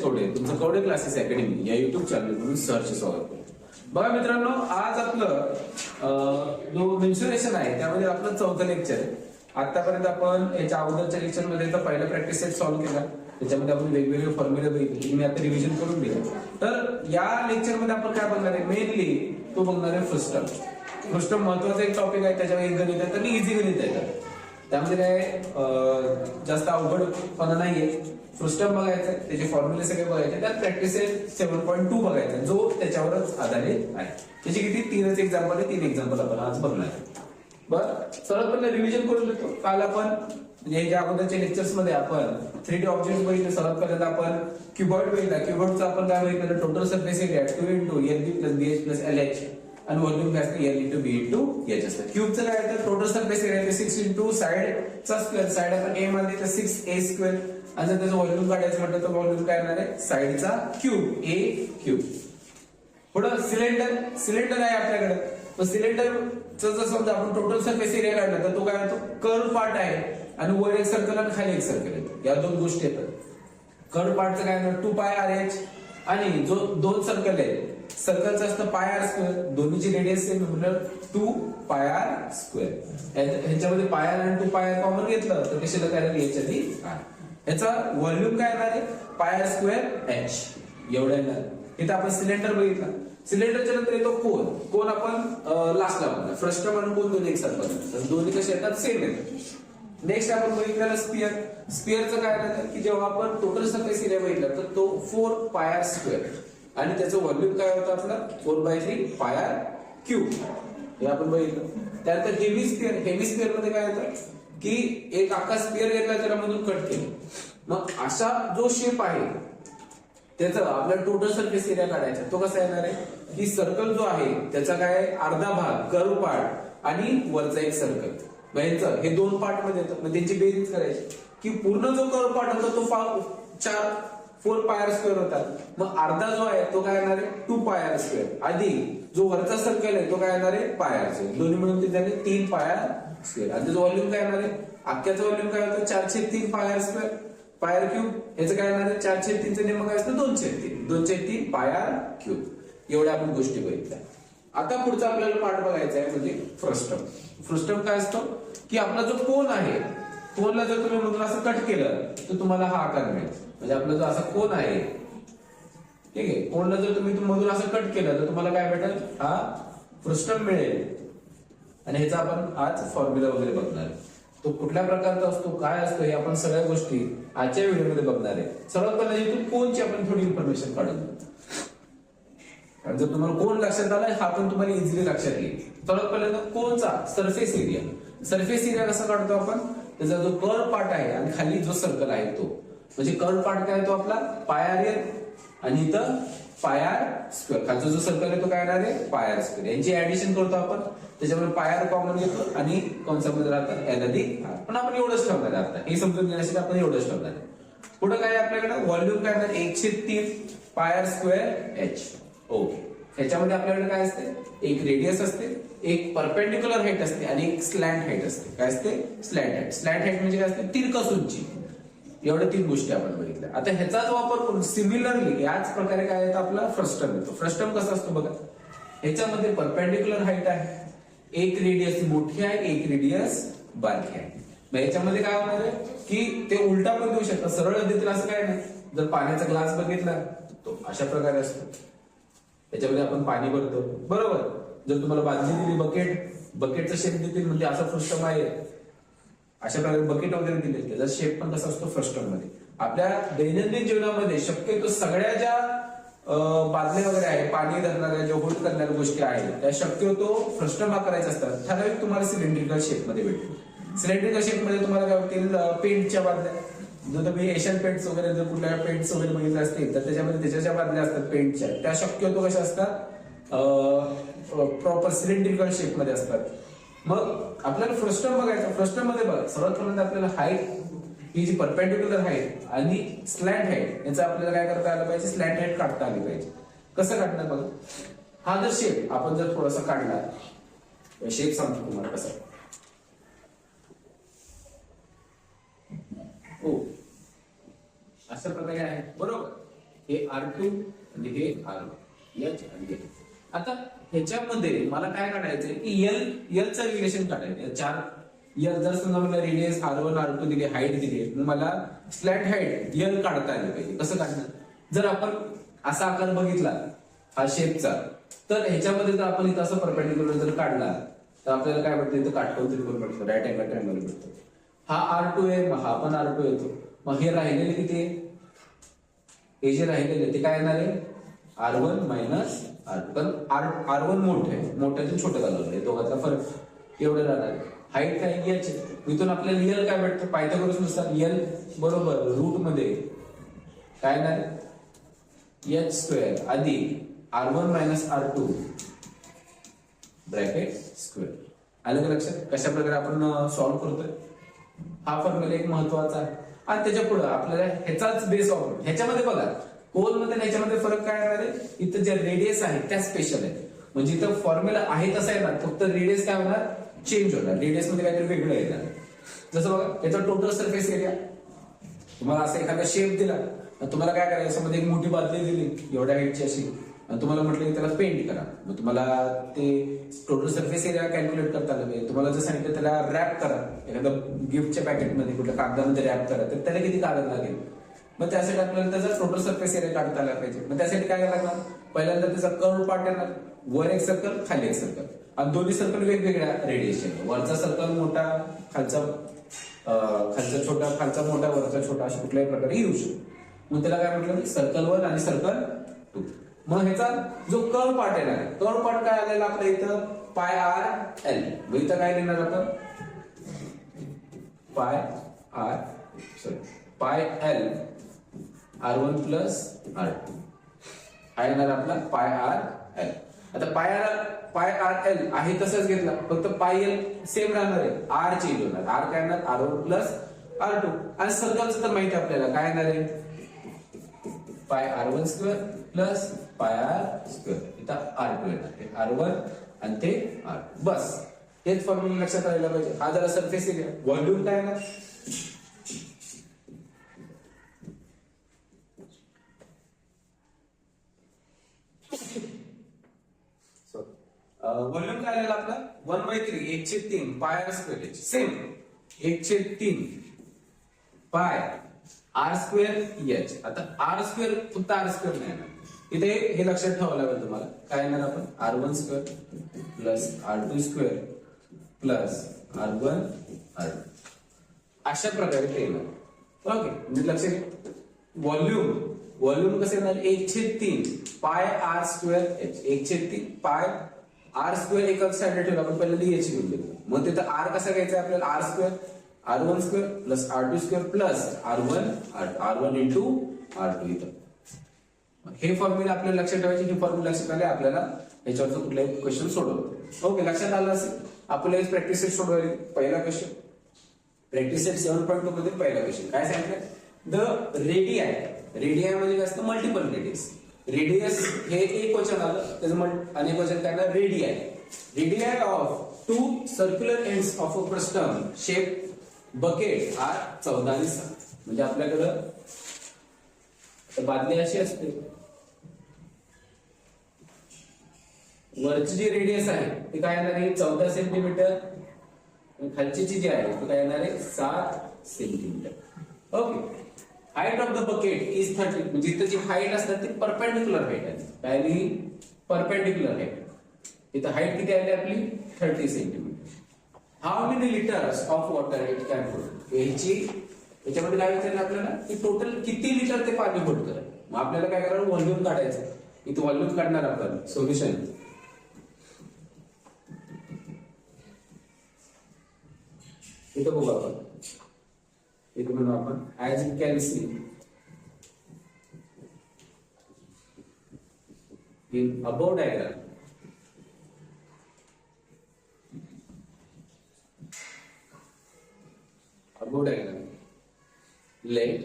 कवडे, तुमचं Kawade classes academy या YouTube channel म्हणून सहर्ष स्वागत करतो। बघा मित्रांनो, आज आपलं जो मेन्शुरेशन आहे त्यामध्ये आपलं चौथं लेक्चर आहे। आतापर्यंत आपण याच्या अगोदरच्या लेक्चर मध्ये तर पहिला प्रॅक्टिस सेट सॉल्व्ह केला, त्याच्यामध्ये आपण वेगवेगळे फॉर्म्युले बघितले, मी आता रिव्हिजन करून दिलं। तर या लेक्चर मध्ये आपण काय बघणार आहे, मेनली तो बघणार आहे फ्रस्टम। फ्रस्टम महत्वाचा एक टॉपिक आहे, त्याच्यावर एक गणित आहे, तर इझी गणित आहे, त्यामध्ये काय जास्त अवघडपणा नाहीये। फ्रस्टम बघायचं, त्याचे फॉर्म्युले सगळे बघायचे, त्यात प्रॅक्टिस 7.2 बघायचा जो त्याच्यावरच आधारित आहे। त्याची किती 3 एक्झाम्पल आहे, 3 एक्झाम्पल आपण आज बघणार आहे। बरं, सर्वात पहिले रिव्हिजन करून घेतो। काल आपण म्हणजे ह्याच्या अगोदरच्या लेक्चर्स मध्ये आपण 3D ऑब्जेक्ट्स बघितले। सर्वात पहिल्यांदा आपण क्युबॉइड बघितला। क्युबॉइडचा आपण काय बघितलं, total surface area 2 × LB + BH + LH आणि व्हॉल्यूम काय असतं, L × B × H असतं। क्यूबचं काय आहे, टोटल सरफेस एरिया 6 × साइडचा स्क्वेअर, साइड आपण A मध्ये तर 6A², आणि जर त्याचं व्हॉल्यूम काढायचं म्हटलं तर व्हॉल्यूम काय येणार आहे, साइडचा क्यूब A³। पुढं सिलेंडर आहे आपल्याकडे, तर सिलेंडरचं जर समजा आपण टोटल सरफेस एरिया काढला तर तो काय होतो, कर्व पार्ट आहे आणि वर एक सर्कल आणि खाली एक सर्कल आहे, या दोन गोष्टी येतात। कर्व पार्टचं काय होणार 2πRh, आणि जो दोन सर्कल आहे सर्कलचं असतं πr², दोन्हीची रेडियस सेम म्हणजे 2πr²। ह्याच्यामध्ये πr आणि 2πr कॉमन घेतलं तर कशाला काय राहील, याच्या आधी ह्याचा व्हॉल्यूम काय येणार आहे, πr²h एवढं येणार। इथं आपण सिलेंडर बघितला, सिलेंडरच्या नंतर येतो कोन आपण लास्टला बघणार। फ्रस्टम आणि कोन दोन्ही एकसारखं बनतात, तर दोन्ही कसे येतात, सेम येतात। नेक्स्ट आपण बघितलेलं स्पिअरचं काय येतं की जेव्हा आपण टोटल सरफेस एरिया बघितला तर तो 4πr² आणि त्याचं व्हॉल्यूम काय होतं आपलं 4/3πr³ हे आपण बघितलं। त्यानंतर हेवी स्पिअर मध्ये काय येतं की एक अख्खा स्पिअर घेतला त्याच्यामधून कट केलं, मग असा जो शेप आहे त्याचा आपल्याला टोटल सरफेस एरिया काढायचा, तो कसा येणार आहे की सर्कल जो आहे त्याचा काय अर्धा भाग कर्व पार्ट आणि वरचा एक सर्कल, हे दोन पार्ट मध्ये येतात, मग त्यांची बेरीज करायची की पूर्ण जो कर्व पार्ट होता तो 4πr² होता, मग अर्धा जो आहे तो काय येणार आहे 2πr², आधी जो वरचा सर्कल आहे तो काय येणार आहे πr², दोन्ही मिळून ते झाले 3πr², आणि त्याचं व्हॉल्यूम काय येणार आहे, अख्ख्याचं व्हॉल्यूम काय होतं 4/3πr², πr³ याचं काय येणार आहे 4/3चं नेमकं काय असतं 2/3 πr³। एवढ्या आपण गोष्टी बघितल्या। आता पुढचा आपल्याला पार्ट बघायचा आहे म्हणजे फ्रस्टम। फ्रस्टम काय असतो की आपला जो कोन आहे, कोनला जर तुम्ही मधून असं कट केलं तर तुम्हाला हा आकार मिळेल, म्हणजे आपला जो असा कोन आहे, ठीक आहे, कोनला जर तुम्ही मधून असं कट केलं तर तुम्हाला काय भेटेल, हा फ्रस्टम मिळेल। आणि ह्याचा आपण आज फॉर्म्युला वगैरे बघणार आहे, तो कुठल्या प्रकारचा असतो, काय असतो, हे आपण सगळ्या गोष्टी आजच्या व्हिडिओमध्ये बघणार आहे। सर्वात पहिला इथून कोनची आपण थोडी इन्फॉर्मेशन काढून, जर तुम्हाला कोन लक्षात आला हा पण तुम्हाला इझिली लक्षात येईल। सर्वात पहिल्यांदा कोनचा सरफेस एरिया कसा काढतो आपण, त्याचा जो कर्व पार्ट आहे आणि खाली जो सर्कल आहे तो, म्हणजे कर्व पार्ट काय तो आपला πr आणि इथं πr², खालचा जो सर्कल आहे तो काय येणार आहे πr², यांची ऍडिशन करतो आपण, त्याच्यामध्ये πr कॉमन घेतो आणि कंसामध्ये राहतात L अधिक R, पण आपण एवढंच ठेवणार आहे, आता हे समजून घेण्यासाठी आपण एवढंच ठेवणार आहे। पुढे काय आपल्याकडे व्हॉल्यूम काय येणार 1/3πr²h। ओके, ह्याच्यामध्ये आपल्याकडे काय असते, एक रेडियस असते, एक परपेंडिक्युलर हाईट असते आणि एक स्लॅन्ट हाईट असते। काय असते, स्लॅन्ट हाईट म्हणजे काय असते, तिरकस उंची। एवढ्या 3 गोष्टी आपण बघितल्या। आता ह्याचाच वापर करून सिमिलरली याच प्रकारे काय येतं आपला फ्रस्टम येतो। फ्रस्टम कसं असतो बघा, ह्याच्यामध्ये परपेंडिक्युलर हाईट आहे, एक रेडियस मोठी आहे, एक रेडियस बारकी आहे। मग याच्यामध्ये काय होणार आहे की ते उलटा पण देऊ शकतात, सरळ देतील असं काय नाही। जर पाण्याचा ग्लास बघितला तो अशा प्रकारे असतो, त्याच्यामध्ये आपण पाणी भरतो बरोबर। जर तुम्हाला बादली दिली, बकेटचा शेप देतील म्हणजे असा फ्रस्टम आहे, अशा प्रकारे बकेट वगैरे दिले, त्याचा शेप पण कसा असतो फ्रस्टम मध्ये। आपल्या दैनंदिन जीवनामध्ये शक्यतो सगळ्या ज्या बादल्या वगैरे आहे, पाणी धरणाऱ्या ज्या होल्ड करणाऱ्या गोष्टी आहेत त्या शक्यतो फ्रस्टम आकाराच्या असतात। ठराविक तुम्हाला सिलेंड्रिकल शेप मध्ये भेटतो। सिलेंड्रिकल शेप मध्ये तुम्हाला काय होतील, पेंटच्या बादल्या, जर तुम्ही एशियन पेंट्स वगैरे जर कुठल्या पेंट्स वगैरे बघितले असतील तर त्याच्यामध्ये त्याच्या बादल्या असतात पेंटच्या, त्या शक्यतो कशा असतात प्रॉपर सिलेंड्रिकल शेप मध्ये असतात। मग आपल्याला फ्रस्टम बघायचं, फ्रस्टम मध्ये बघा सर्वात पहिल्यांदा आपल्याला हाईट ही जी परपेंडिक्युलर हाईट आणि स्लॅन्ट हाईट याचं आपल्याला काय करता आलं पाहिजे, स्लॅन्ट हाईट काढता आली पाहिजे। कसं काढणार बघा, हा जर शेप आपण जर थोडासा काढला, शेप सांगतो तुम्हाला कसा, हो अशा प्रकारे आहे बरोबर। हे R2 आणि हे R1 H आणि L. आता ह्याच्यामध्ये मला काय काढायचंय की L चं रिलेशन काढायचं. चार L जर समजा मला रेडियस R1 R2 दिली, हाईट दिली, मग मला फ्लॅट हाईट L काढता आली पाहिजे. कसं काढणार? जर आपण असा आकार बघितला हा शेपचा, तर ह्याच्यामध्ये जर आपण इथं असं परपेंडिक्युलर जर काढला तर आपल्याला काय भेटतं? इथं काटकोन त्रिकोण भेटतो, राईट अँगल ट्रायंगल भेटतो. हा R2 आहे, मग हा पण R2 येतो. मग हे राहिलेले किती आहे? हे जे राहिलेले ते काय येणार आहे? R1 minus R2. कारण R1 मोठं आहे, मोठ्यातून छोटं झालं, दोघांचा फरक एवढं राहणार आहे. हाईट काय H, इथून आपल्याला L काय भेटतं? पायथागोरस नुसार L बरोबर रूट मध्ये काय येणार? H स्क्वेअर अधिक R1 minus R2 bracket square. आलं का लक्षात? कशा प्रकारे आपण सॉल्व्ह करतोय? हा फॉर्म्युला एक महत्वाचा आहे. आणि त्याच्या पुढे आपल्याला ह्याचाच बेस वापरून ह्याच्यामध्ये बघा कोन मध्ये ह्याच्यामध्ये फरक काय येणार आहे? इथं जे रेडियस आहे त्या स्पेशल आहे. म्हणजे इथं फॉर्म्युला आहे तसा येणार, फक्त रेडियस काय होणार? चेंज होणार. रेडियस मध्ये काहीतरी वेगळं येणार. जसं बघा याचा टोटल सरफेस एरिया, तुम्हाला असा एखादा शेप दिला, तुम्हाला काय करायचं? याच्यामध्ये एक मोठी बादली दिली एवढ्या हाईटची अशी, आणि तुम्हाला म्हटलं की त्याला पेंट करा. मग तुम्हाला ते टोटल सरफेस एरिया कॅल्क्युलेट करता आलं पाहिजे. तुम्हाला जर सांगितलं त्याला रॅप करा, एखाद्या गिफ्टच्या पॅकेटमध्ये कुठल्या कागदामध्ये रॅप करा, तर त्याला किती कागद लागेल? मग त्यासाठी आपल्याला त्याचा टोटल सरफेस एरिया काढता आला पाहिजे. मग त्यासाठी काय लागणार? पहिल्यांदा त्याचा कर्व पार्ट येणार, वर एक सर्कल खाली एक सर्कल, आणि दोन्ही सर्कल वेगवेगळ्या रेडिएशन, वरचा सर्कल मोठा, खालचा छोटा, खालचा मोठा, वरचा छोटा, अशा कुठल्याही प्रकारे येऊ शकतो. मग त्याला काय म्हटलं? सर्कल 1 आणि सर्कल 2. मग ह्याचा जो कर्व पार्ट येणार, कर्व पार्ट काय आलेला आपल्या इथं? पाय आर एल. मग इथं काय लिहिणार आपण? पाय एल R1 प्लस R2 हा येणार आपला पाय आर एल. आता पाय आर एल आहे तसंच घेतला, फक्त पाय एल सेम राहणार आहे, आर चेंज होणार. आर काय येणार? R1 plus R2. आणि सर्कलचं तर माहिती आपल्याला काय येणार आहे? Pi R1 square plus pi R square. इथं R2 येणार, हे R1 आणि ते R2. बस हेच फॉर्म्युला लक्षात राहायला पाहिजे. हा जरा सरफेस एरिया. व्हॉल्यूम काय येणार? व्हॉल्यूम काय आलेला आपला? 1/3 1/3 pi R square H. Same 1/3 pi R square H. आता आर स्क्वेअर फक्त आर स्क्वेअर नाही येणार, इथे हे लक्षात ठेवावं लागेल तुम्हाला. काय येणार आपण? R1 square plus R2 square plus R1 R2 अशा प्रकारे ते येणार. ओके, म्हणजे लक्षात घ्या. व्हॉल्यूम कसं येणार? 1/3 pi R square H. 1/3 pi R square एकच साईडला ठेवला, आपण पहिल्यांदा एच घेऊन घेतो. मग तिथं आर कसा घ्यायचा आपल्याला? R square R1 square plus R2 square plus R1 into R2 इथं. हे फॉर्म्युला आपल्याला लक्षात ठेवायचे. हे फॉर्म्युला लक्षात आले आपल्याला याच्यावरचं कुठलाही क्वेश्चन सोडवतो. ओके, लक्षात आलं असेल. आपल्याला प्रॅक्टिस सेट सोडवायची. पहिला क्वेश्चन प्रॅक्टिस सेट 7.2 मध्ये पहिला क्वेश्चन काय सांगितलं? द रेडियाय म्हणजे काय असतं? Multiple radius. रेडियस हे एक वचन आलं, त्याचं अनेक वचन काय? Radii of 2 circular ends of a frustum shape bucket are 14 आणि 6. म्हणजे आपल्याकडं बादली अशी असते, वरची जी रेडियस आहे ती काय येणार आहे? 14 सेंटीमीटर. खालची जी आहे ती काय येणार आहे? 7 centimetre. Okay, height of the bucket is 30. म्हणजे इथं जी हाईट असणार ती परपेंडिक्युलर हाईट आहे. काय? Perpendicular height. इथं हाईट किती आली आपली? 30 centimetre. How many litres of water it can hold? याच्यामध्ये काय विचारलं आपल्याला? की टोटल किती लिटर ते पाणी होल्ड करेल. मग आपल्याला काय करायचं? व्हॉल्यूम काढायचं. इथं व्हॉल्यूम काढणार आपण. सोल्युशन इथं बघू आपण. इथे म्हणू आपण as you can see in above diagram. Above diagram, let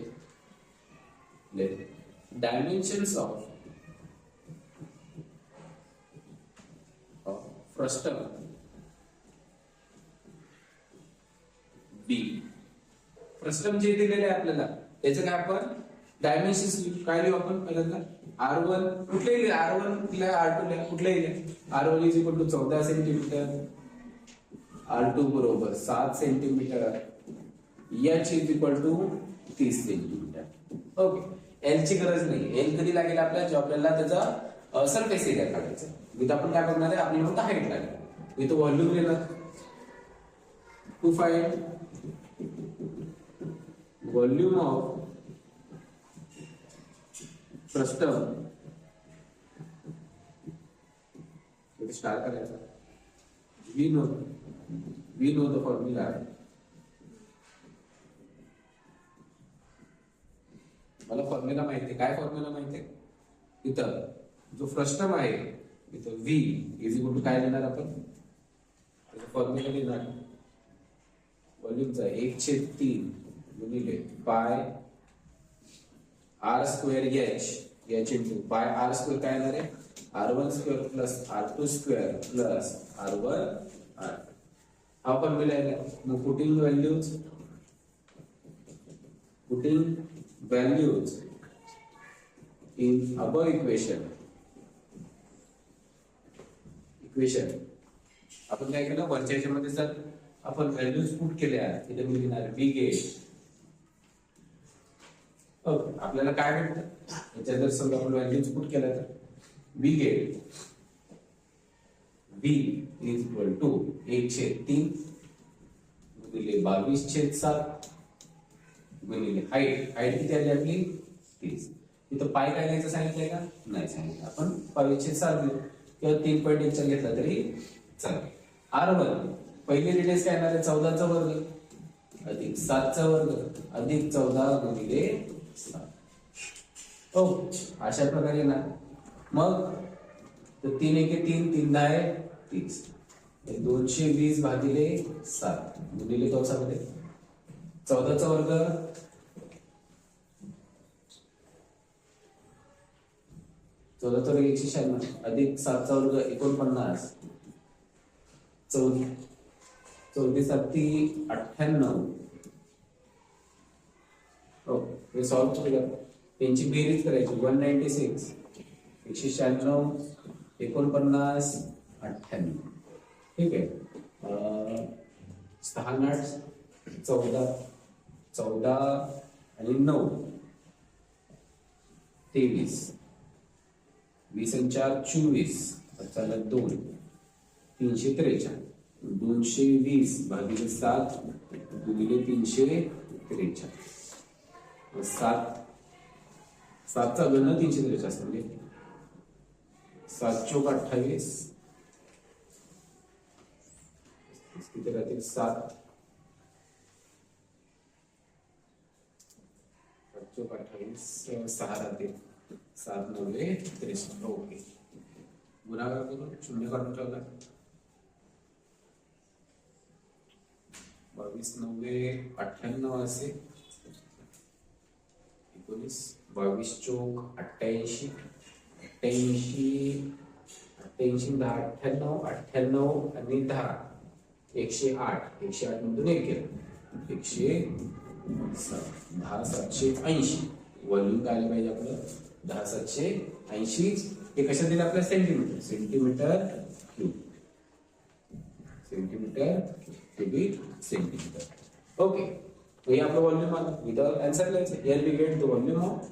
dimensions of frustum B. Frustum जे दिलेले आहे आपल्याला त्याचं काय आपण डायमेन्शन्स काय लिहू आपण पहिल्यांदा R1 कुठले लिहिले R1 लिहा R2 लिहा कुठले लिहिले R1 is equal to 14 centimetre R2 बरोबर 7 centimetre H is equal to 30 centimetre okay L ची गरज नाही L कधी लागेल आपल्याला जेव्हा आपल्याला त्याचा सरफेस एरिया काढायचा इथं आपण काय बघणार आहे आपल्याला फक्त हाईट लागेल इथं व्हॉल्यूम लिहिणार to find volume of frustum star करायचा वी नो द फॉर्म्युला मला फॉर्म्युला माहिती आहे काय फॉर्म्युला माहिती आहे इथं जो फ्रस्टम आहे इथं V इज इक्वल टू काय लिहिणार आपण त्याचा फॉर्म्युला लिहिणार व्हॉल्यूमचा 1/3 गुणिले पाय R square H into pi R square काय येणार आहे R1 square plus R2 square plus R1 R हा फॉर्म्युला आहे मग putting values in above equation आपण काय केलं वरच्या याच्यामध्ये जर आपण व्हॅल्यूज पुट केल्या इथे मी लिहिणार बी गेट आपल्याला काय भेटतं याच्यात जर समजा आपण व्हॅल्यूज पुट केल्या तर we get V is equal to 1/3 गुणिले 22/7 गुणिले हाईट किती आली आपली 30 इथं पाय काय घ्यायचं सांगितलंय का नाही सांगितलं आपण 22/7 घेऊ किंवा 3.1 घेतला तरी चालेल R1 पहिली रिलेस काय येणार आहे 14 चा वर्ग अधिक 7 चा वर्ग अधिक 14 गुणिले 7 अशा प्रकारे ना मग 3 1 3 3 10 30 220 भागिले 7 गुणिले कौसामध्ये 14 चा वर्ग 14 चा वर्ग 196 अधिक 7 चा वर्ग 49 14 7 98 हे सॉल्व करूया त्यांची बेरीज करायची 196 196 49 98 ठीक आहे 6 8 14 आणि 9 23 20 आणि 4 24 चालत 2 343 220 भागिले 7 गुणिले 343 7 चा घन 343 असतो म्हणजे 7 चौक 28 किती राहतील 7 चौक 28 6 राहतील 7 9 63 ओके गुणाकार करून 0 काढून ठेवला 22 9 98 असे 19 22 चौक 88 10 98 आणि 10 108 मधून 1 केलं 10 780 व्हॉल्यूम काय आलं पाहिजे आपलं 10 780 हे कशात दिलं आपल्याला सेंटीमीटर क्यूबिक सेंटीमीटर ओके तो हे आपलं व्हॉल्यूम आलं इथं आन्सर लिहायचं here we get the volume of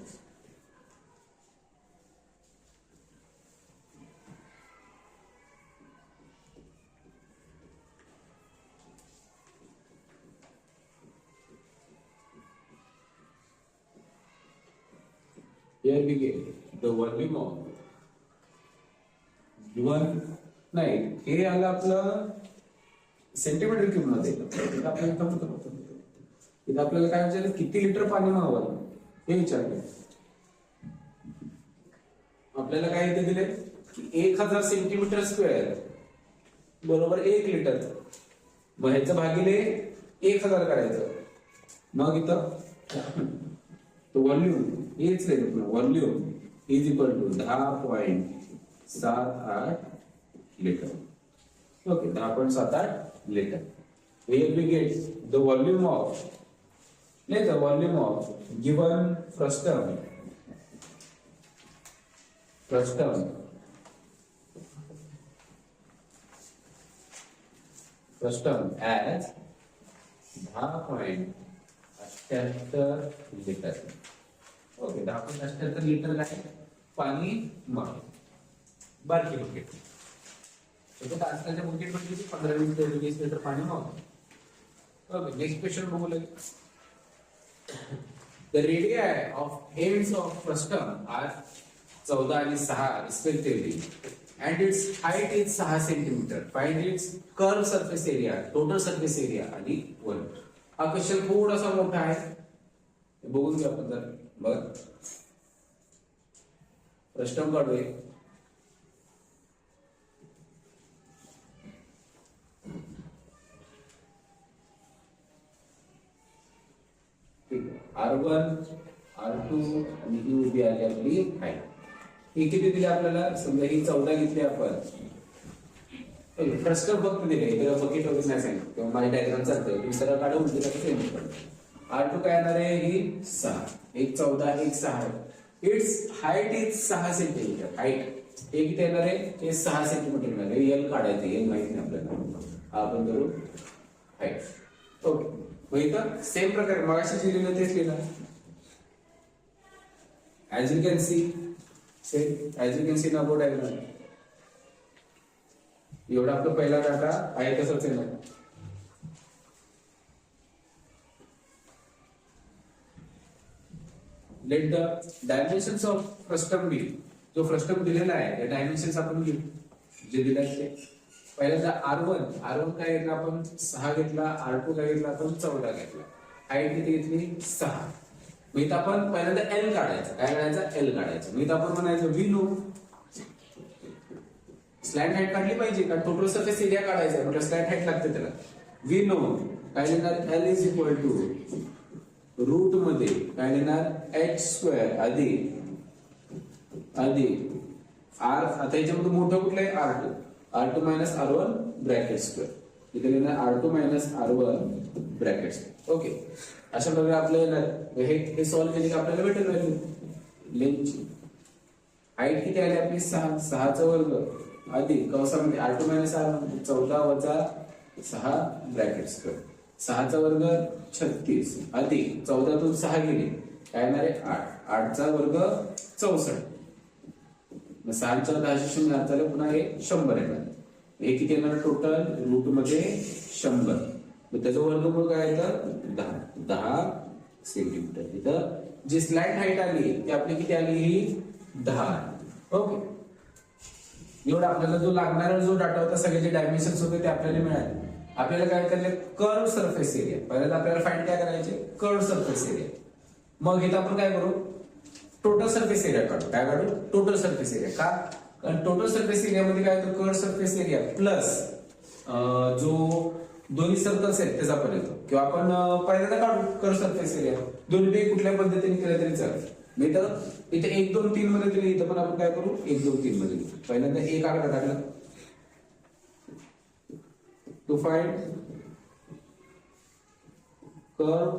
here we get the volume of one नाही हे आलं आपलं सेंटीमीटर क्यूब मध्ये इथं आपल्याला काय विचारलं किती लिटर पाणी मावाल हे विचारलं आपल्याला काय इथे दिले की 1000 सेंटीमीटर स्क्वेअर बरोबर 1 लिटर मग ह्याचं भागिले 1000 करायचं मग इथं तो व्हॉल्यूम हेच volume is equal to 10.78 litre okay 10.78 litre here we get the volume of let the volume of given frustum as 10.78 litre. Okay, 10.78 litre काय पाणी मग बारकी बकेट. आजकालच्या बकेट मध्ये 15-20 लिटर पाणी मग. ओके, नेक्स्ट क्वेश्चन बघू लगे. The radii of ends of frustum are 14 आणि 6 respectively and its height is 6 cm. Find its curved surface area, total surface area आणि 1. हा क्वेश्चन थोडासा मोठा आहे, बघून घ्या आपण जर. बघ, फ्रस्टम काढूया. R1, R2 आणि ही उभी आली आपली हाईट. ही किती दिली आपल्याला? समजा ही 14 घेतली आपण. फ्रस्टम फक्त दिले, इकडे बकेट वगैरे नाही सांगितलं किंवा माझी डायग्राम चालतंय, तुम्ही सरळ काढून दिला तर सेम पडतं. R2 काय येणार आहे? ही 6, एक 14, एक 6. It's height is 6 centimetre. Height हे किती येणार आहे? हे 6 सेंटीमीटर येणार आहे. एल काढायचं, एल माहिती नाही आपल्याला, आपण करू हाईट. ओके, मग इथं सेम प्रकारे मगाशी जे लिहिलं तेच लिहिलं. As you can see in our diagram, एवढा आपला पहिला डाटा आहे तसंच आहे ना. Let the dimensions of frustum be. जो फ्रस्टम दिलेला आहे त्या डायमेन्शन्स आपण घेऊ जे दिले ते. पहिल्यांदा R1 काय घेतला आपण? 6 घेतला. R2 काय घेतला आपण? 14 घेतला. हाईट किती घेतली? 6. मग इथं आपण पहिल्यांदा L काढायचा. काय काढायचा? L काढायचा. मग इथं आपण म्हणायचं वी नो. स्लॅट हाईट काढली पाहिजे कारण टोटल सरफेस एरिया काढायचा आहे, म्हणजे स्लॅट हाईट लागते त्याला. वी नो काय लिहिणार? L is equal to root मध्ये काय लिहिणार? h² अधिक R. आता याच्यामध्ये मोठं कुठलं आहे? R2 minus R1 bracket square. इथे लिहिणार R2 minus R1 bracket square. Okay, अशा प्रकारे आपल्याला हे सॉल्व्ह केले की आपल्याला भेटेल व्हॅल्यू लेंथची. हाईट किती आली आपली? 6. 6चा वर्ग अधिक कंसामध्ये R2 मायनस R1 14 वजा 6 ब्रॅकेट स्क्वेअर. 6चा वर्ग 36 अधिक 14 तून 6 गेले काय येणार आहे? 8. 8चा वर्ग 64. 6च्या 10 शून्य झाले, पुन्हा हे 100 येणार. हे किती येणार टोटल? रूट मध्ये 100. मग त्याचं वर्गमूळ काय येतं? 10 सेंटीमीटर. इथं जी स्लॅट हाईट आली ती आपली किती आली? ही 10. ओके, एवढा आपल्याला जो लागणारा जो डाटा होता, सगळे जे डायमेन्शन्स होते ते आपल्याला मिळाले. आपल्याला काय करायचं? Curve surface area. पहिल्यांदा आपल्याला फाइंड काय करायचे? Curve surface area. मग इथं आपण काय करू? टोटल सरफेस एरिया काढू. काय काढू? Total surface area. का? कारण टोटल सरफेस एरिया मध्ये काय येतो? कर्व सरफेस एरिया प्लस जो दोन्ही सर्कल्स आहेत त्याचा पण येतो. किंवा आपण पहिल्यांदा काढू कर्व सरफेस एरिया. दोन्ही कुठल्या पद्धतीने केलं तरी चालेल. मी तर इथे 1, 2, 3 मध्ये दिली, इथं पण आपण काय करू? 1, 2, 3 मध्ये लिहू. पहिल्यांदा एक आकडा टाकला to find curve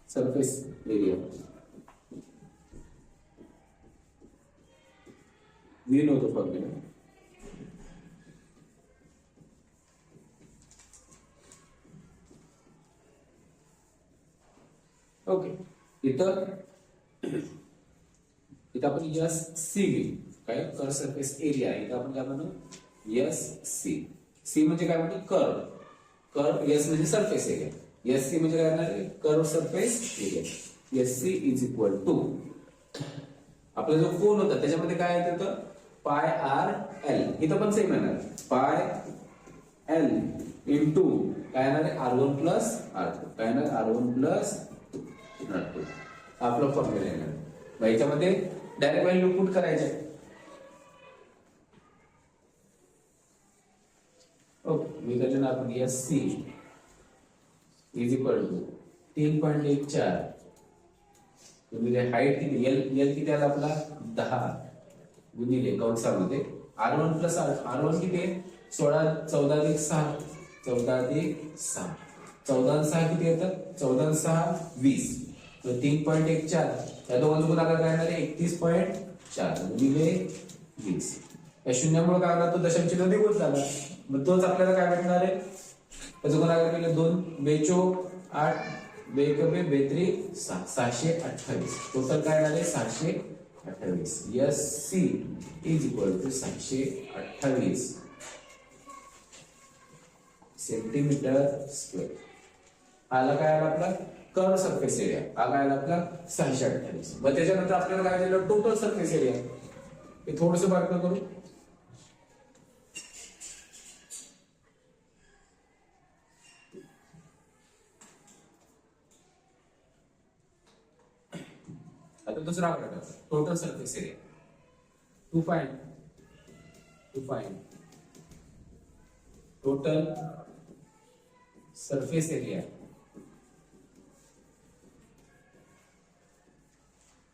surface area. We know the formula. Okay, इथं आपण SC घेऊ. काय? Curve surface area. इथं आपण काय म्हणू? SC. C म्हणजे काय म्हणतो? कर्व. S म्हणजे सरफेस एरिया. SC म्हणजे काय येणार? Curve surface area. SC is equal to आपला जो कोन होता त्याच्यामध्ये काय येतं? पाय RL. इथं पण सेम येणार. पाय L इंटू काय येणार? R1 plus R2. काय येणार? R1 plus R2. आपला फॉर्म्युला येणार. मग याच्यामध्ये डायरेक्ट व्हॅल्यू पुट करायचे. ओके, मी त्याच्या आपण SC इज इक्वल टू 3.14. तुम्ही हाईट किती? L किती आला आपला? 10 गुणिले कंसामध्ये R1 प्लस R1 किती आहे? 14 अधिक 6. 14 किती येतात? 14 20. 3.14 या दोघांचा गुणाकार काय येणार आहे? 31.4 गुणिले 20. या शून्यामुळे काय होणार? तो दशम चिन्ह निघून झाला. मग तोच आपल्याला काय भेटणार आहे? त्याचा गुणाकार केला 2 बेचोक 8 बेकबे बेत्री 628. टोटल काय येणार आहे? 628. S C is equal to 628 centimetre square. आला काय आला आपला? Curve surface area. हा काय आला आपला? 628. मग त्याच्यानंतर आपल्याला काय झालं? Total surface area. हे थोडंसं बारकं करू. आता दुसरा आकडा total surface area. To find total surface area.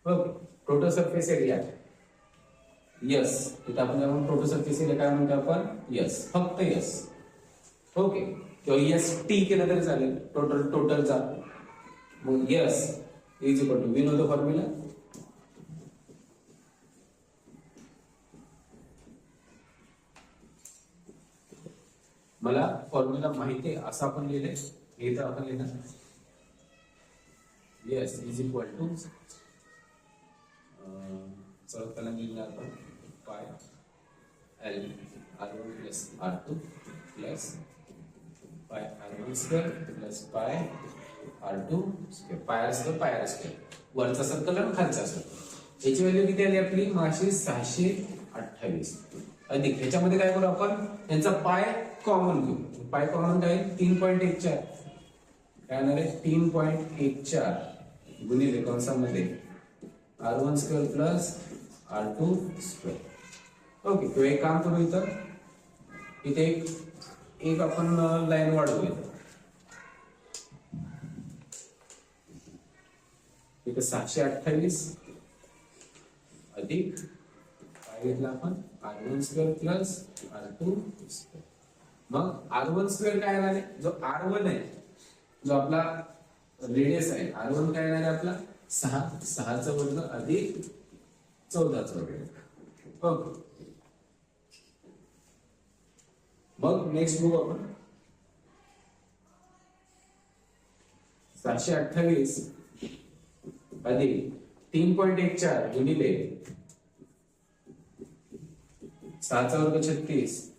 Okay, total surface area S. इथं आपण टोटल सरफेस एरिया काय म्हणतो आपण? यस, फक्त यस. ओके, किंवा यस टी केलं तरी चालेल. टोटलचा मग S is equal to, we know the formula. मला फॉर्म्युला माहिती आहे असं आपण लिहिले. इथं आपण लिहिणार yes is equal to serve पहिला लिहिणार आपण पाय L R1 plus R2 plus पाय R1 स्क्वेअर प्लस पाय R2 स्क्वेअर. पाय असतं पाय स्क्वेअर. वरचा सर्कल आणि खालचा सर्कल. याची व्हॅल्यू किती आली आपली? माशी 628 अधिक ह्याच्यामध्ये काय करू आपण? यांचा पाय कॉमन घेऊ. पाय कॉमन काय? 3.14 काय येणार आहे? 3.14 गुणिले कंसामध्ये R1 square plus R2 square. Okay, तो एक काम करू. इथे एक आपण लाईन वाढवू. इथे 628 अधिक काय घेतला आपण? R1 square plus R2 square. मग R1 स्क्वेअर काय येणार आहे? जो R1 आहे, जो आपला रेडियस आहे, R1 काय येणार आहे आपला? 6चा वर्ग अधिक 14चा वर्ग. ओके, मग नेक्स्ट बघू आपण. 628 अधिक 3.14 गुणिले 6चा वर्ग 36,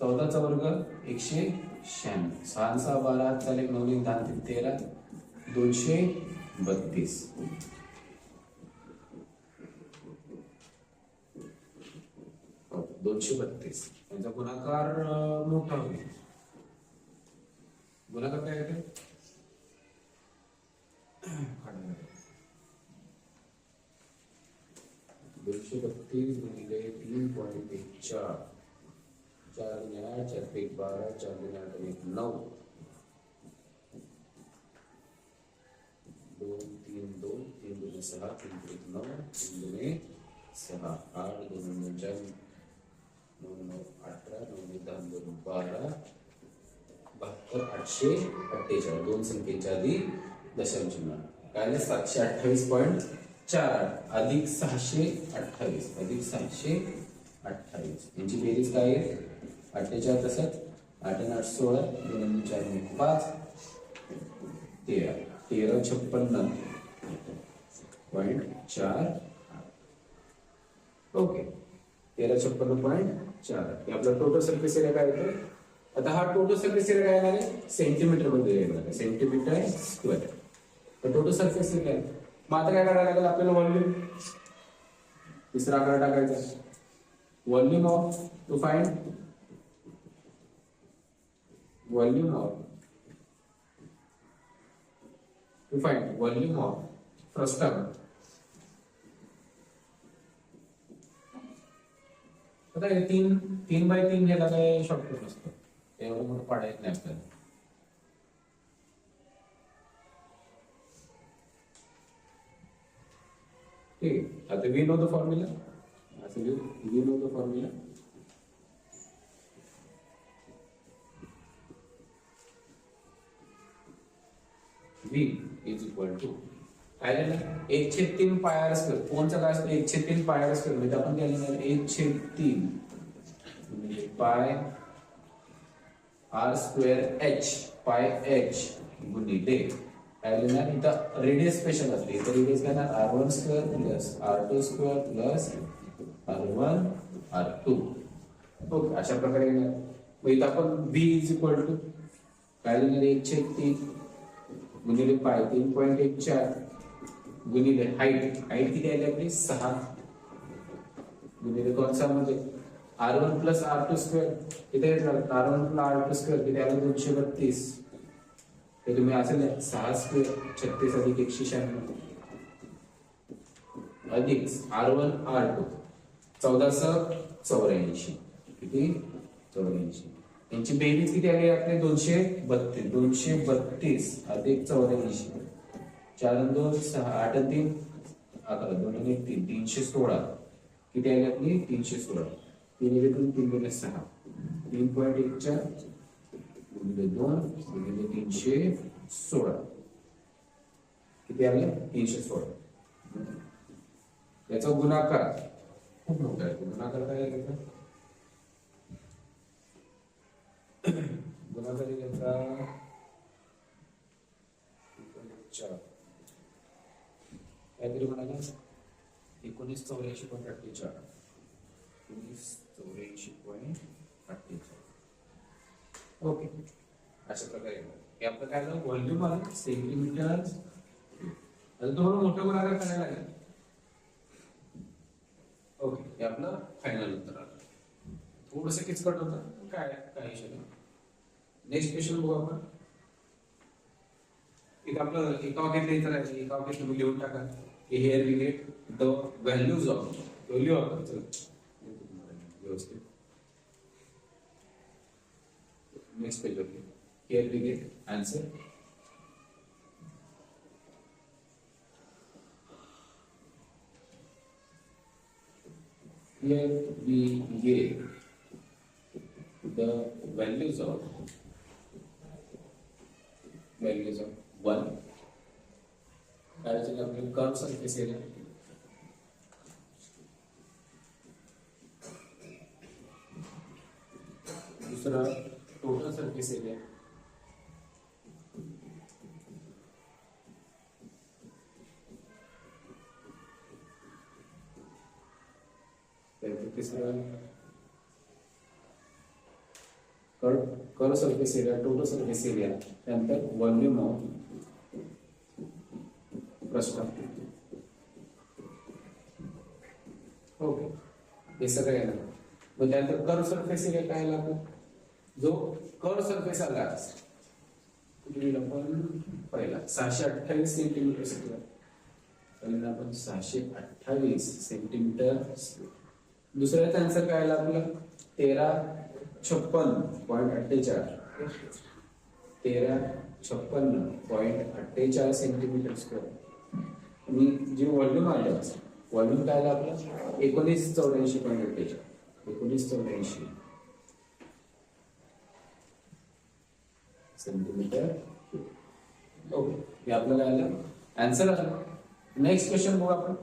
14चा वर्ग 196. 6 6 12 चालेल. 9 10 13 232. हो, 232. यांचा गुणाकार मोठा होईल. गुणाकार काय येते? 232 गुणिले 3.14. 4 गुणे 8 4 1 12 4 गुणे 8 1 9 2 3 2 3 गुणे 6 3 3 9 3 गुणे 6 8 2 9 4 9 9 18 9 10 2 12 72 848. दोन संख्येच्या आधी दशांश चिन्ह काय? 728.48 अधिक 628 अधिक 628. यांची बेरीज काय आहे? 48 तसंच 8 आणि 8 16 2 आणि 4 5 13 1356.4. ओके, 1356.4 हे आपला टोटल सरफेस एरिया काय येतो? आता हा टोटल सरफेस एरिया काय येणार आहे? सेंटीमीटर मध्ये येणार आहे. Centimetre square. तर टोटल सरफेस एरिया आहे. मग आता काय करायला लागेल आपल्याला? व्हॉल्यूम. तिसरा आकडा टाकायचा. Volume of to find volume of frustum. आता 3x3 ह्याला काय शॉर्टकट नसतं. एवढं मोठं पाडायचं नाही आपल्याला. ठीक आहे. आता we know the formula. We know the formula. V is equal to काय लिहिलं 1/3 पाय आर स्क्वेअर. कोणचं काय असतं 1/3 पाय आर स्क्वेअर म्हणजे आपण काय लिहिणार 1/3 म्हणजे पाय आर स्क्वेअर एच पाय एच गुणिले काय लिहिणार इथं रेडियस स्पेशल असते. इथं रेडियस काय ना r1 square plus r2 square plus r1 r2. Okay अशा प्रकारे येणार. मग इथं आपण v इज इक्वल टू काय लिहिणार 1/3 गुणिले पाय 3.14 गुणिले हाईट किती आली आपली 6 गुणिले कंसामध्ये r1 प्लस r2 स्क्वेअर इथे r1 प्लस r2 स्क्वेअर किती आलं 232. हे तुम्ही असेल 6 स्क्वेअर 36 अधिक 196 अधिक r1 r2 1484 किती 84. यांची बेरीज किती आली आपले 232 अधिक 84 4 2 6 8 3 11 2 1 3 316 किती आली आपली 316 3 गुणिले 6 3.14 गुणिले 2 गुणिले 316 किती आले 316. याचा गुणाकार खूप मोठा आहे. गुणाकार काय आहे त्याचा गुणाकार याचा 4 काहीतरी म्हणाला 1984.48 1984.48. ओके अशा प्रकारे हे आपलं काय झालं व्हॉल्यूम आलं सेंटीमीटर. आता तुम्हाला मोठं गुणाकार करायला लागेल. ओके हे आपलं फायनल उत्तर आलं. थोडंसं किचकट होतं काय काही विषय नाही. नेक्स्ट क्वेश्चन बघू आपण. इथं आपलं एका वाक्यातलं इथं आहे एका वाक्यात तुम्ही लिहून टाका here we get the values of व्यवस्थित. Next page okay here we get answer. Here we get the values of 1. काय चला आपले कर्व सरफेस एरिया दूसरा टोटल सरफेस एरिया तिसरा curve surface area total surface area त्यानंतर volume of प्रश्न. Okay हे सगळं येणार. मग त्यानंतर कर्व सरफेस एरिया काय आला जो कर्व सरफेस आला आपण पहिला 628 सेंटीमीटर स्क्वेअर पहिल्यांदा आपण 628 सेंटीमीटर. दुसऱ्याचा आन्सर काय आला आपला 1356.48 1356.48 सेंटीमीटर स्क्वेअर. आणि जे व्हॉल्यूम आलं व्हॉल्यूम काय आलं आपलं 1984.48 1984 सेंटीमीटर. ओके हे आपल्याला आलं आन्सर आलं. नेक्स्ट क्वेश्चन बघू आपण.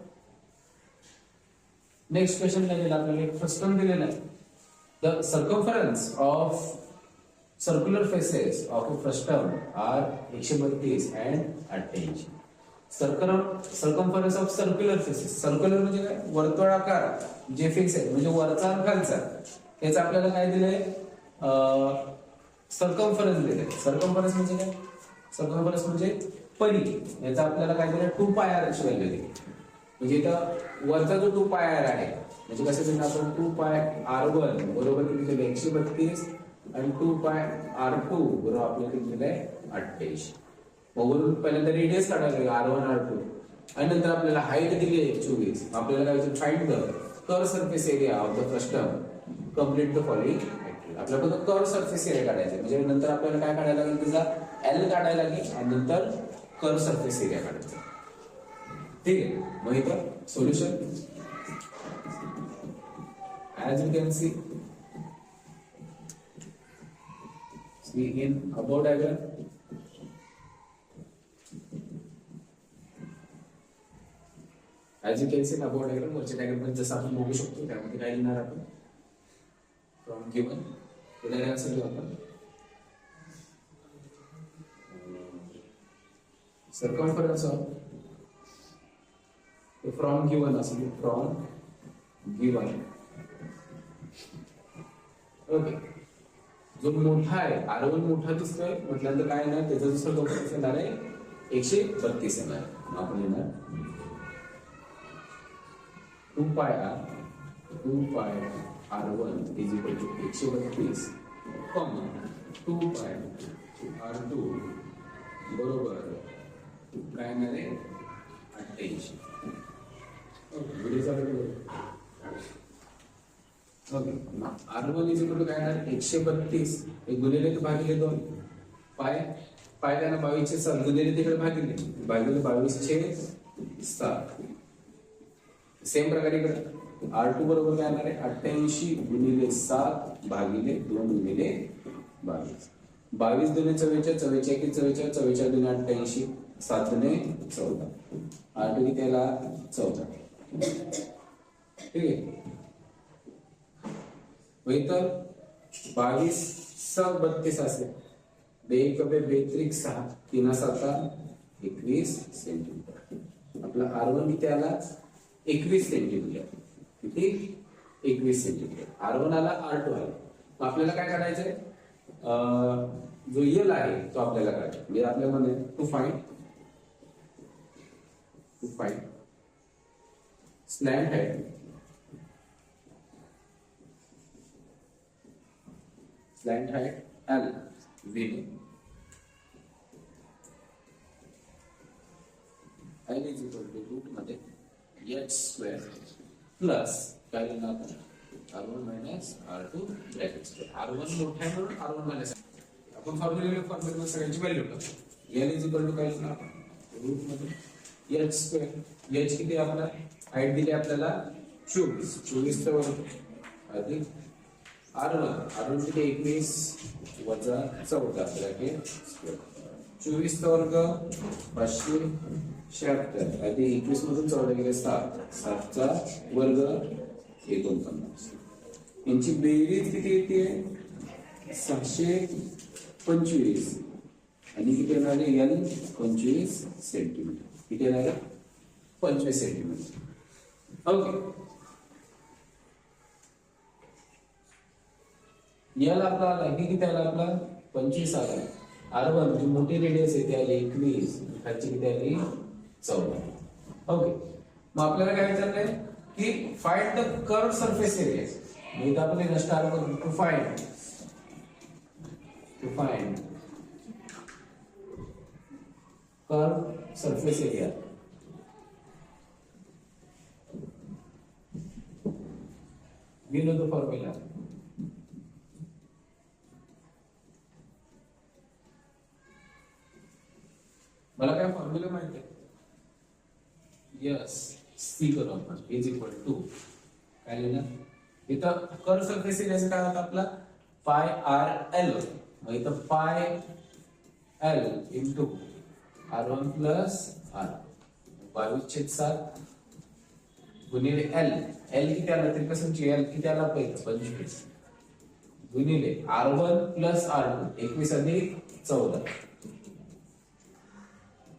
नेक्स्ट क्वेश्चन काय दिला आपल्याला फ्रस्टम दिलेला आहे. The circumference of circular faces of a frustum are 132 and 88. Circumference of circular faces circular म्हणजे काय वर्तुळाकार जे फेस आहे म्हणजे वरचा आणि खालचा त्याचं आपल्याला काय दिलंय सर्कम्फरन्स दिलंय. सर्कम्फरन्स म्हणजे काय सर्कम्फरन्स म्हणजे परी याचा आपल्याला काय दिलंय 2πr ची व्हॅल्यू दिली. म्हणजे इथं वरचा जो 2πr आहे म्हणजे कसं दिलं आपण 2πr1 बरोबर किती दिलं 132 आणि 2πr2 बरोबर आपल्याला किती दिलंय 88. वरून पहिल्यांदा रेडियस काढायला लागेल r1 r2 आणि नंतर आपल्याला हाईट दिली आहे 24. आपल्याला काय find the curve surface area of the frustum complete the following. आपल्याला फक्त कर्व सरफेस एरिया काढायचा म्हणजे नंतर आपल्याला काय काढायला लागेल त्याचा L काढायला लागेल आणि नंतर कर्व सरफेस एरिया काढायचा. ठीक आहे. मग इथं solution as you can see in above diagram as you can see about diagram वरच्या डायग्राम मध्ये जसं आपण बघू शकतो त्यामध्ये काय लिहिणार आपण फ्रॉम गिवन पुढे कसं लिहू आपण circumference of from given असेल from given ओके जो मोठा आहे R1 मोठा दिसतोय म्हटल्यानंतर काय येणार त्याचं दुसरं लवकर येणार आहे 132 येणार आपण येणार 2 पाय R1 is equal to 132 comma 2 पाय R2 बरोबर काय येणार आहे 88 okay R1 is equal to काय येणार 132 एक गुणिले ते भागिले 2 पाय त्याला 22/7 गुणिले तिकडे भागिले 22/7 सेम प्रकारे इकडे R2 बरोबर काय येणार आहे 88 गुणिले 7 भागिले 2 गुणिले 22 22 दुने 44 44 एके 44 44 दुने 88 7 दुने 14 R2 किती आला 14 ठीक आहे वही तर 22 7 32 असेल 2 1 बेत्रिक 6 3 7 21 सेंटीमीटर आपला R1 किती आला 21 सेंटीमीटर किती 21 सेंटीमीटर R1 आला R2 आला आपल्याला काय करायचंय जो यल आहे तो आपल्याला करायचा म्हणजे आपल्याला म्हणे to find slant height L V L is equal to root मध्ये h स्क्वेअर प्लस काय लिहिणार आपण R1 minus R2 bracket R1 मोठा आहे म्हणून R1 मायनस आपण फॉर्म्युला सगळ्यांची व्हॅल्यू टाकू L इज इक्वल टू काय लिहिणार आपण रूट मध्ये h स्क्वेअर h किती आपला हाईट दिली आपल्याला 24 चा वर्ग अधिक R1 किती 21 वजा 14 ब्रॅकेट स्क्वेअर 24 चा वर्ग 576 अधिक 21 मधून 14 गेले 7 चा वर्ग 49 यांची बेरीज किती येते 625 आणि किती येणार आहे L 25 सेंटीमीटर किती येणार आहे 25 सेंटीमीटर ओके L आपला आला किती आला आपला 25 आला R1 जी मोठी रेडियस आहे ती आली 21 खालची किती आली 14 ओके मग आपल्याला काय विचारलंय की find the curve surface area मी इथं आपण हे स्टार्ट करू to find curve surface area we know the formula मला काय फॉर्म्युला माहिती आहे यस सी करू आपण इज इक्वल टू काय लिहिणार इथं कर्व सरफेस एरियाचं काय होतं आपला पाय आर एल मग इथं पाय L into R1 plus R 22/7 गुणिले L किती आला तरी कसं L किती आला पहिलं 25 गुणिले R1 प्लस R2 21 अधिक 14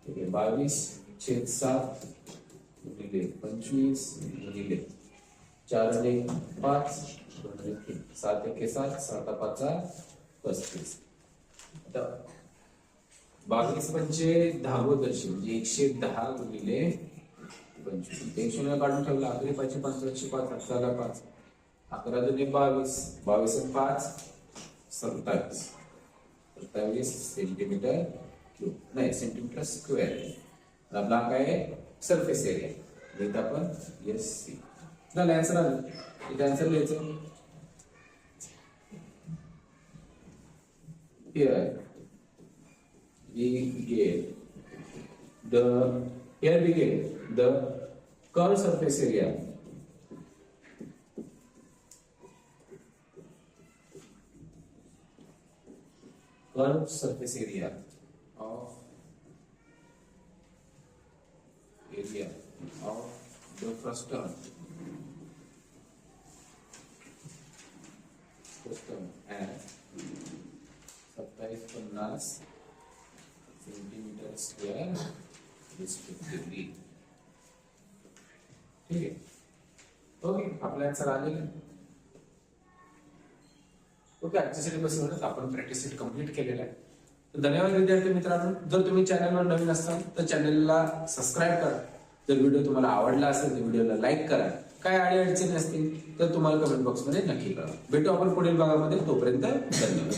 ठीक आहे 22/7 गुणिले 25 गुणिले 4 आणि 5 7 1 7 7 5 35 आता 22 पंचे 10 दर्शी म्हणजे 110 गुणिले 25 एक शून्य काढून ठेवला आखरी 5 5 5 7 5 11 दुने 22 22 आणि 5 27 सेंटीमीटर क्यूब नाही सेंटीमीटर स्क्वेअर आपला काय आहे सरफेस एरिया लिहित आपण एस सी झालं आन्सर आलं इथे आन्सर लिहायचं here we get the curved surface area of the custom as 2750 centimetre square respectively. ठीक आहे. ओके, आपल्या आन्सर आलेलं आहे. ओके, आजच्या सिलेबस वरच आपण प्रॅक्टिस सेट कंप्लीट केलेला आहे. तर धन्यवाद विद्यार्थी मित्रांनो. जर तुम्ही चॅनलवर नवीन असाल तर चॅनलला सबस्क्राईब करा. जर व्हिडिओ तुम्हाला आवडला असेल तर व्हिडिओला लाईक करा. काय अडचणी असतील तर तुम्हाला कमेंट बॉक्समध्ये नक्की कळवा. भेटू आपण पुढील भागामध्ये. तोपर्यंत धन्यवाद.